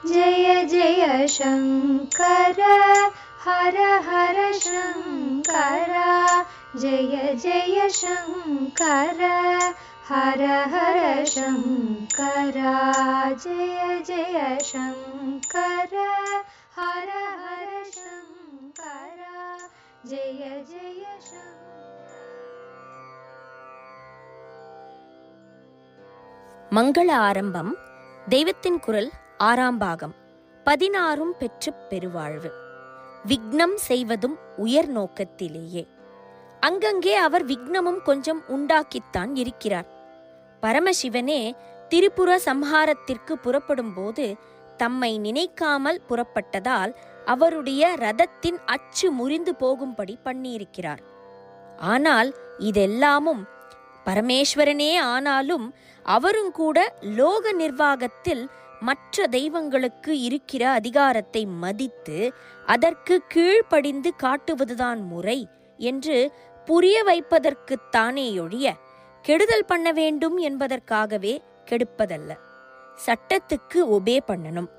जय जय शङ्कर हर हर शङ्कर जय जय शङ्कर हर हर शङ्कर जय जय शङ्कर हर हर शङ्कर जय जय शङ्कर. மங்கள ஆரம்பம். தெய்வத்தின் குரல் 6ஆம் பாகம். 16 பெற்று பெருவாழ்வு. விக்னம் செய்வதும் உயர் நோக்கத்திலேயே. அங்கங்கே அவர் விக்னமும் கொஞ்சம் உண்டாக்கித்தான் இருக்கிறார். பரமசிவனே திரிபுர சம்ஹாரத்திற்கு புறப்படும் போது தம்மை நினைக்காமல் புறப்பட்டதால் அவருடைய ரதத்தின் அச்சு முறிந்து போகும்படி பண்ணியிருக்கிறார். ஆனால் இதெல்லாமும் பரமேஸ்வரனே ஆனாலும் அவரும் கூட லோக நிர்வாகத்தில் மற்ற தெய்வங்களுக்கு இருக்கிற அதிகாரத்தை மதித்து அதற்கு கீழ்ப்படிந்து காட்டுவதுதான் முறை என்று புரிய வைப்பதற்குத்தானேயொழிய கெடுதல் பண்ண வேண்டும் என்பதற்காகவே கெடுப்பதல்ல. சட்டத்துக்கு ஒபே பண்ணணும்.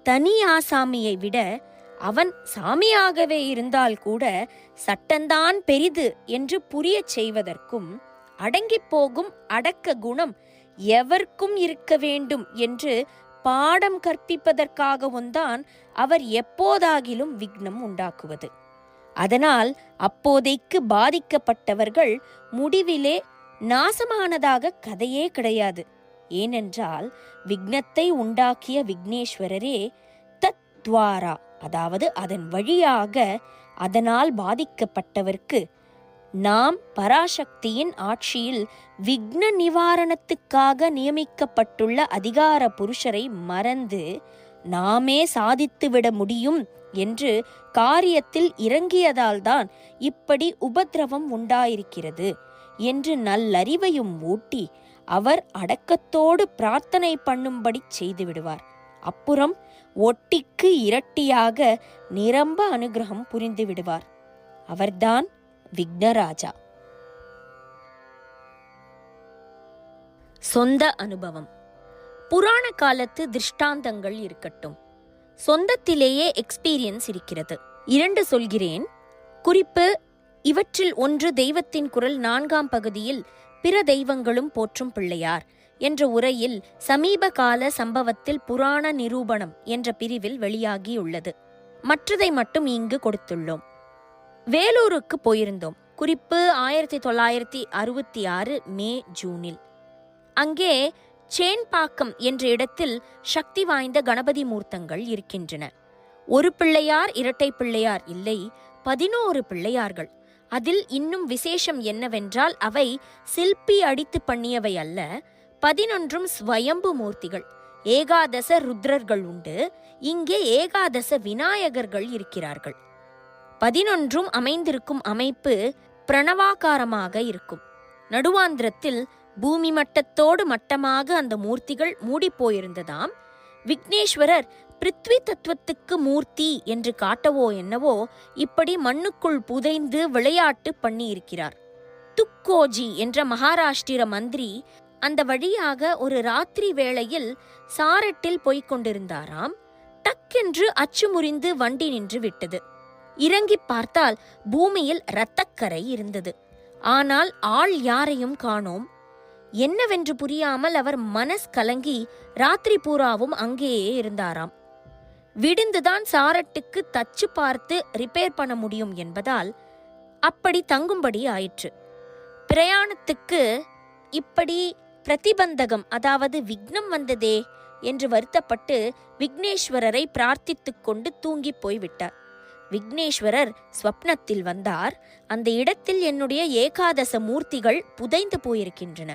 தனி ஆசாமியை விட அவன் சாமியாகவே இருந்தால் கூட சட்டந்தான் பெரிது என்று புரிய செய்வதற்கும் அடங்கி போகும் அடக்க குணம் எவர்க்கும் இருக்க வேண்டும் என்று பாடம் கற்பிப்பதற்காகவும்தான் அவர் எப்போதாகிலும் விக்னம் உண்டாக்குவது. அதனால் அப்போதைக்கு பாதிக்கப்பட்டவர்கள் முடிவிலே நாசமானதாக கதையே கிடையாது. ஏனென்றால் விக்னத்தை உண்டாக்கிய விக்னேஸ்வரரே தத்வாரா, அதாவது அதன் வழியாக அதனால் பாதிக்கப்பட்டவர்க்கு நாம் பராசக்தியின் ஆட்சியில் விக்ன நிவாரணத்துக்காக நியமிக்கப்பட்டுள்ள அதிகார புருஷரை மறந்து நாமே சாதித்துவிட முடியும் என்று காரியத்தில் இறங்கியதால்தான் இப்படி உபத்திரவம் உண்டாயிருக்கிறது என்று நல்லறிவையும் ஊட்டி அவர் அடக்கத்தோடு பிரார்த்தனை பண்ணும்படி செய்து விடுவார். அப்புறம் ஒட்டிக்கு இரட்டியாக நிரம்ப அனுகிரகம் புரிந்து விடுவார். அவர்தான் விக்னராஜா. சொந்த அனுபவம். புராண காலத்து திருஷ்டாந்தங்கள் இருக்கட்டும், சொந்தத்திலேயே எக்ஸ்பீரியன்ஸ் இருக்கிறது. 2 சொல்கிறேன். குறிப்பு: இவற்றில் ஒன்று தெய்வத்தின் குரல் 4ஆம் பகுதியில் பிற தெய்வங்களும் போற்றும் பிள்ளையார் என்ற உரையில் சமீப கால சம்பவத்தில் புராண நிரூபணம் என்ற பிரிவில் வெளியாகியுள்ளது. மற்றதை மட்டும் இங்கு கொடுத்துள்ளோம். வேலூருக்கு போயிருந்தோம். குறிப்பு: 1966 மே ஜூனில். அங்கே சேன்பாக்கம் என்ற இடத்தில் சக்தி வாய்ந்த கணபதி மூர்த்தங்கள் இருக்கின்றன. ஒரு பிள்ளையார், இரட்டை பிள்ளையார் இல்லை, 11 பிள்ளையார்கள். அதில் இன்னும் விசேஷம் என்னவென்றால் அவை சில்பி அடித்து பண்ணியவை அல்ல, 11 ஸ்வயம்பு மூர்த்திகள். ஏகாதச ருத்ரர்கள் உண்டு. இங்கே ஏகாதச விநாயகர்கள் இருக்கிறார்கள். 11 அமைந்திருக்கும் அமைப்பு பிரணவாகாரமாக இருக்கும். நடுவாந்திரத்தில் பூமி மட்டத்தோடு மட்டமாக அந்த மூர்த்திகள் மூடிப்போயிருந்ததாம். விக்னேஸ்வரர் பிருத்வி தத்துவத்துக்கு மூர்த்தி என்று காட்டவோ என்னவோ இப்படி மண்ணுக்குள் புதைந்து விளையாட்டு பண்ணியிருக்கிறார். துக்கோஜி என்ற மகாராஷ்டிர மந்திரி அந்த வழியாக ஒரு ராத்திரி வேளையில் சாரட்டில் போய்க் கொண்டிருந்தாராம். டக்கென்று அச்சு முறிந்து வண்டி நின்று விட்டது. இறங்கி பார்த்தால் பூமியில் இரத்தக்கரை இருந்தது. ஆனால் ஆள் யாரையும் காணோம். என்னவென்று புரியாமல் அவர் மனஸ் கலங்கி ராத்திரி பூராவும் அங்கேயே இருந்தாராம். விடிந்துதான் சாரட்டுக்கு தச்சு பார்த்து ரிப்பேர் பண்ண முடியும் என்பதால் அப்படி தங்கும்படி ஆயிற்று. பிரயாணத்துக்கு இப்படி பிரதிபந்தகம், அதாவது விக்னம் வந்ததே என்று வருத்தப்பட்டு விக்னேஸ்வரரை பிரார்த்தித்துக் கொண்டு தூங்கி போய்விட்டார். விக்னேஸ்வரர் ஸ்வப்னத்தில் வந்தார். அந்த இடத்தில் என்னுடைய ஏகாதச மூர்த்திகள் புதைந்து போயிருக்கின்றன.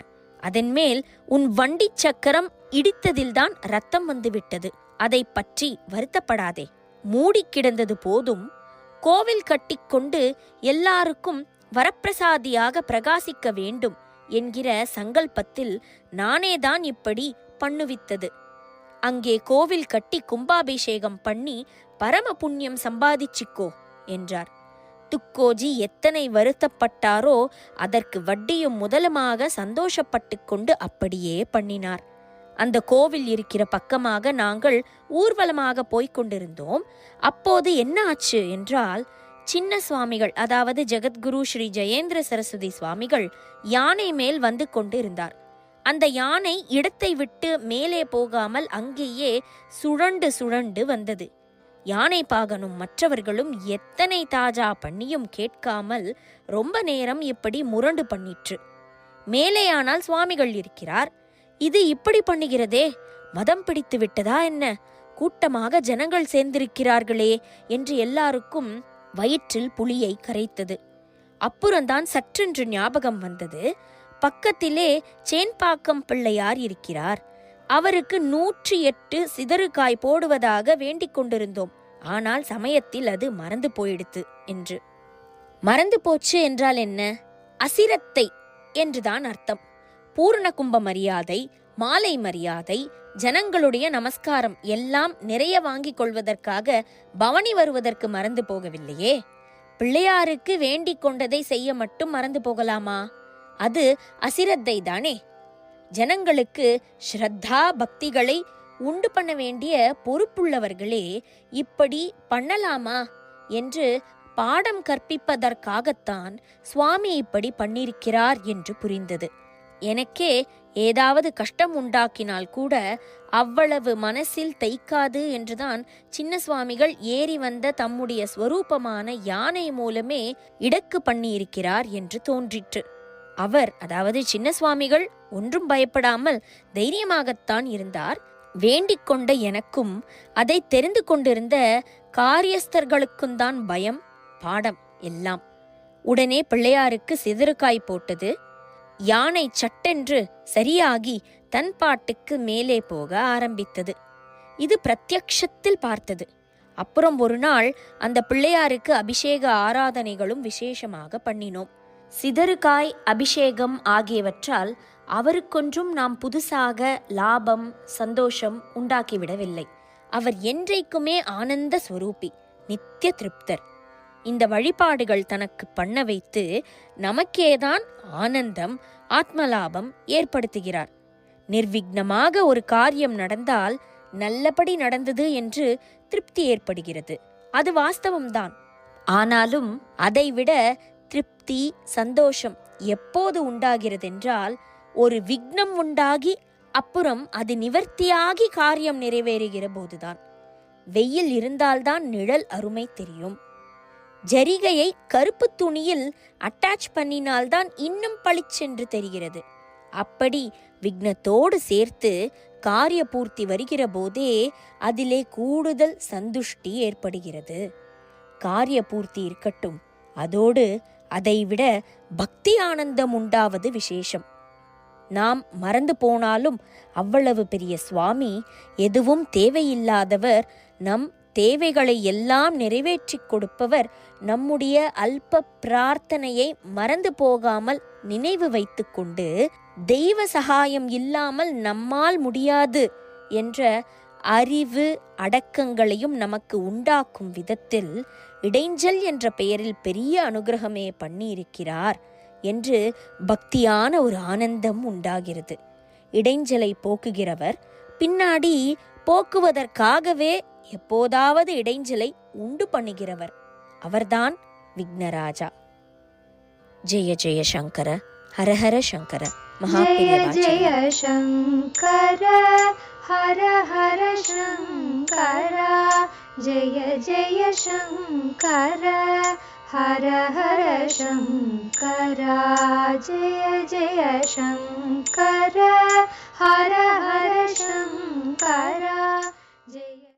அதன் மேல் உன் வண்டி சக்கரம் இடித்ததில்தான் ரத்தம் வந்துவிட்டது. அதை பற்றி வருத்தப்படாதே. மூடி கிடந்தது போதும். கோவில் கட்டிக்கொண்டு எல்லாருக்கும் வரப்பிரசாதியாக பிரகாசிக்க வேண்டும் என்கிற சங்கல்பத்தில் நானேதான் இப்படி பண்ணுவித்தது. அங்கே கோவில் கட்டி கும்பாபிஷேகம் பண்ணி பரம புண்ணியம் சம்பாதிச்சிக்கோ என்றார். துக்கோஜி எத்தனை வருத்தப்பட்டாரோ அதற்கு வட்டியும் முதலுமாக சந்தோஷப்பட்டு கொண்டு அப்படியே பண்ணினார். அந்த கோவில் இருக்கிற பக்கமாக நாங்கள் ஊர்வலமாக போய்க் கொண்டிருந்தோம். அப்போது என்ன ஆச்சு என்றால், சின்ன சுவாமிகள், அதாவது ஜெகத்குரு ஸ்ரீ ஜெயேந்திர சரஸ்வதி சுவாமிகள் யானை மேல் வந்து கொண்டு இருந்தார். அந்த யானை இடத்தை விட்டு மேலே போகாமல் அங்கேயே சுழண்டு சுழண்டு வந்தது. யானை பாகனும் மற்றவர்களும் எத்தனை தாஜா பண்ணியும் கேட்காமல் ரொம்ப நேரம் இப்படி முரண்டு பண்ணிற்று. மேலேயானால் சுவாமிகள் இருக்கிறார், இது இப்படி பண்ணுகிறதே, மதம் பிடித்து விட்டதா என்ன, கூட்டமாக ஜனங்கள் சேர்ந்திருக்கிறார்களே என்று எல்லாருக்கும் வயிற்றில் புளியை கரைத்தது. அப்புறம்தான் சற்றென்று ஞாபகம் வந்தது, பக்கத்திலே சேன்பாக்கம் பிள்ளையார் இருக்கிறார், அவருக்கு 108 சிதறுகாய் போடுவதாக வேண்டிக் கொண்டிருந்தோம். ஆனால் சமயத்தில் அது மறந்து போயிடுத்து என்று. மறந்து போச்சு என்றால் என்ன? அசிரத்தை என்றுதான் அர்த்தம். பூர்ண கும்ப மரியாதை, மாலை மரியாதை, ஜனங்களுடைய நமஸ்காரம் எல்லாம் நிறைய வாங்கிக் கொள்வதற்காக பவனி வருவதற்கு மறந்து போகவில்லையே. பிள்ளையாருக்கு வேண்டிக் கொண்டதை செய்ய மட்டும் மறந்து போகலாமா? அது அசிரத்தை தானே. ஜனங்களுக்கு ஸ்ரத்தா பக்திகளை உண்டு பண்ண வேண்டிய பொறுப்புள்ளவர்களே இப்படி பண்ணலாமா என்று பாடம் கற்பிப்பதற்காகத்தான் சுவாமி இப்படி பண்ணியிருக்கிறார் என்று புரிந்தது. எனக்கே ஏதாவது கஷ்டம் உண்டாக்கினால் கூட அவ்வளவு மனசில் தைக்காது என்றுதான் சின்ன சுவாமிகள் ஏறி வந்த தம்முடைய ஸ்வரூபமான யானை மூலமே இடக்கு பண்ணியிருக்கிறார் என்று தோன்றிற்று. அவர், அதாவது சின்ன சுவாமிகள், ஒன்றும் பயப்படாமல் தைரியமாகத்தான் இருந்தார். வேண்டிக் கொண்ட எனக்கும் அதை தெரிந்து கொண்டிருந்த காரியஸ்தர்களுக்கும் தான் பயம், பாடம் எல்லாம். உடனே பிள்ளையாருக்கு சிதறுகாய் போட்டது. யானை சட்டென்று சரியாகி தன் பாட்டுக்கு மேலே போக ஆரம்பித்தது. இது பிரத்யக்ஷத்தில் பார்த்தது. அப்புறம் ஒரு நாள் அந்த பிள்ளையாருக்கு அபிஷேக ஆராதனைகளும் விசேஷமாக பண்ணினோம். சிதறுகாய், அபிஷேகம் ஆகியவற்றால் அவருக்கொன்றும் நாம் புதுசாக லாபம், சந்தோஷம் உண்டாக்கிவிடவில்லை. அவர் என்றைக்குமே ஆனந்த ஸ்வரூபி, நித்திய திருப்தர். இந்த வழிபாடுகள் தனக்கு பண்ண வைத்து நமக்கேதான் ஆனந்தம், ஆத்மலாபம் ஏற்படுத்துகிறார். நிர்விக்னமாக ஒரு காரியம் நடந்தால் நல்லபடி நடந்தது என்று திருப்தி ஏற்படுகிறது. அது வாஸ்தவம்தான். ஆனாலும் அதைவிட திருப்தி, சந்தோஷம் எப்போது உண்டாகிறதென்றால், ஒரு விக்னம் உண்டாகி அப்புறம் அது நிவர்த்தியாகி காரியம் நிறைவேறுகிற போதுதான். வெயில் இருந்தால்தான் நிழல் அருமை தெரியும். ஜரிகையை கருப்பு துணியில் அட்டாச் பண்ணினால்தான் இன்னும் பளிச்சென்று தெரிகிறது. அப்படி விக்னத்தோடு சேர்த்து காரிய பூர்த்தி வருகிற போதே அதிலே கூடுதல் சந்துஷ்டி ஏற்படுகிறது. காரிய பூர்த்தி இருக்கட்டும், அதோடு அதைவிட பக்தி ஆனந்தம் உண்டாவது விசேஷம். நாம் மறந்து போனாலும் அவ்வளவு பெரிய சுவாமி, எதுவும் தேவையில்லாதவர், நம் தேவைகளை எல்லாம் நிறைவேற்றி கொடுப்பவர், நம்முடைய அல்ப பிரார்த்தனையை மறந்து போகாமல் நினைவு வைத்து கொண்டு தெய்வ சகாயம் இல்லாமல் நம்மால் முடியாது என்ற அறிவு அடக்கங்களையும் நமக்கு உண்டாக்கும் விதத்தில் இடைஞ்சல் என்ற பெயரில் பெரிய அனுகிரகமே பண்ணியிருக்கிறார் என்று பக்தியான ஒரு ஆனந்தம் உண்டாகிறது. இடைஞ்சலை போக்குகிறவர் பின்னாடி போக்குவதற்காகவே எப்போதாவது இடைஞ்சலை உண்டு பண்ணுகிறவர், அவர்தான் விக்னராஜா. ஜெய ஜெய சங்கர, ஹரஹர சங்கர, ஜெய ஜெய சங்கர, ஹர ஹர சங்கர, ஜெய ஜெய சங்கர, ஹர ஹர சங்கர, ஜெய ஜெய சங்கர.